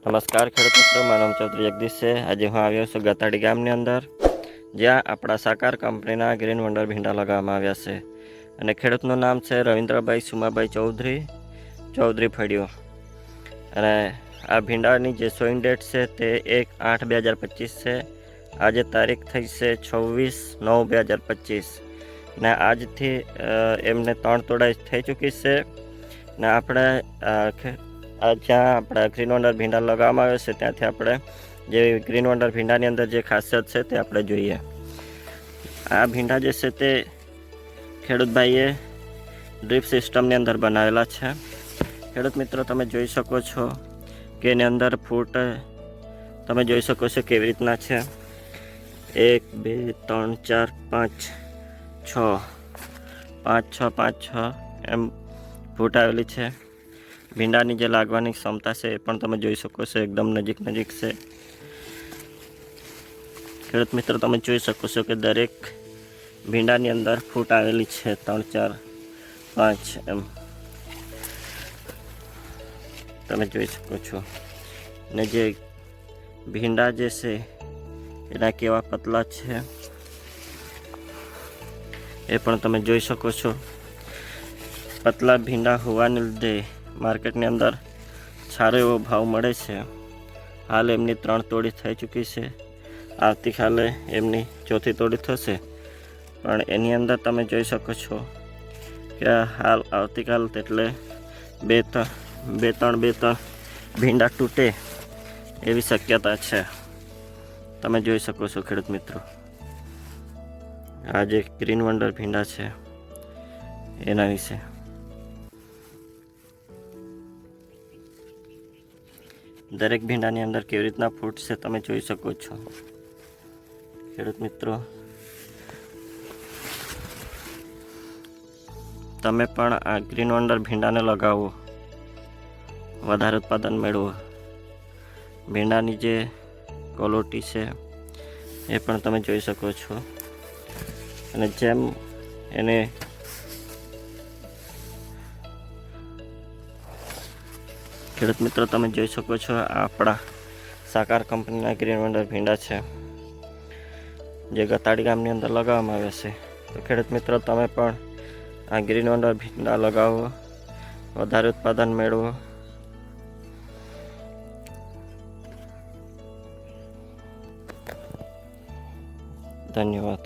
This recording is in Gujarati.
નમસ્કાર ખેડૂત મિત્રો, મારું નામ ચૌધરી જગદીશ છે। આજે હું આવ્યો છું ગતાડી ગામની અંદર, જ્યાં આપણા સાકાર કંપનીના ગ્રીન વંડર ભીંડા લગાવવામાં આવ્યા છે। અને ખેડૂતનું નામ છે રવિન્દ્રભાઈ સુમાભાઈ ચૌધરી ફળિયો। અને આ ભીંડાની જે સોઈંગ ડેટ છે તે 1/8/2025 છે। આજે તારીખ થઈ છે 26/9/2025 ને આજથી એમને 3 તોડાઈ થઈ ચૂકી છે। ને આપણે જ્યાં આપણા ગ્રીન વંડર ભીંડા લગાવવામાં આવે છે ત્યાંથી આપણે જે ગ્રીન વંડર ભીંડાની અંદર જે ખાસિયત છે તે આપણે જોઈએ। આ ભીંડા જે છે તે ખેડૂતભાઈએ ડ્રીપ સિસ્ટમની અંદર બનાવેલા છે। ખેડૂત મિત્રો, તમે જોઈ શકો છો કે એની અંદર ફૂટ તમે જોઈ શકો છો કેવી રીતના છે। 1 2 3 4 5 6 5 6 5 6 એમ ફૂટ આવેલી છે। ભીંડાની જે લાગવાની ક્ષમતા છે એ પણ તમે જોઈ શકો છો, એકદમ નજીક છે। ખેડૂત મિત્રો, તમે જોઈ શકો છો કે દરેક ભીંડાની અંદર ફૂટ આવેલી છે, 3 4 5 એમ તમે જોઈ શકો છો। ને જે ભીંડા જે છે એના કેવા પતલા છે એ પણ તમે જોઈ શકો છો। પતલા ભીંડા હોવાને લીધે માર્કેટની અંદર સારો એવો ભાવ મળે છે। હાલ એમની 3 તોડી થઈ ચૂકી છે। આવતીકાલે એમની 4થી તોડી થશે, પણ એની અંદર તમે જોઈ શકો છો કે હાલ આવતીકાલ એટલે બે ત્રણ ભીંડા તૂટે એવી શક્યતા છે। તમે જોઈ શકો છો ખેડૂત મિત્રો, આ જે ગ્રીન વંડર ભીંડા છે એના વિશે। દરેક ભીંડાની અંદર કેવી રીતના ફૂટ છે તમે જોઈ શકો છો। ખેડૂત મિત્રો, તમે પણ આ ગ્રીન વંડર ભીંડાને લગાવો, વધારે ઉત્પાદન મેળવો। ભીંડાની જે ક્વોલિટી છે એ પણ તમે જોઈ શકો છો। અને જેમ એને ખેડૂત મિત્રો, તમે જોઈ શકો છો આ આપણા સાકાર કંપનીના ગ્રીન વંડર ભીંડા છે જે ગતાડી ગામની અંદર લગાવવામાં આવ્યા છે। તો ખેડૂત મિત્રો, તમે પણ આ ગ્રીન વંડર ભીંડા લગાવો, વધારે ઉત્પાદન મેળવો। ધન્યવાદ।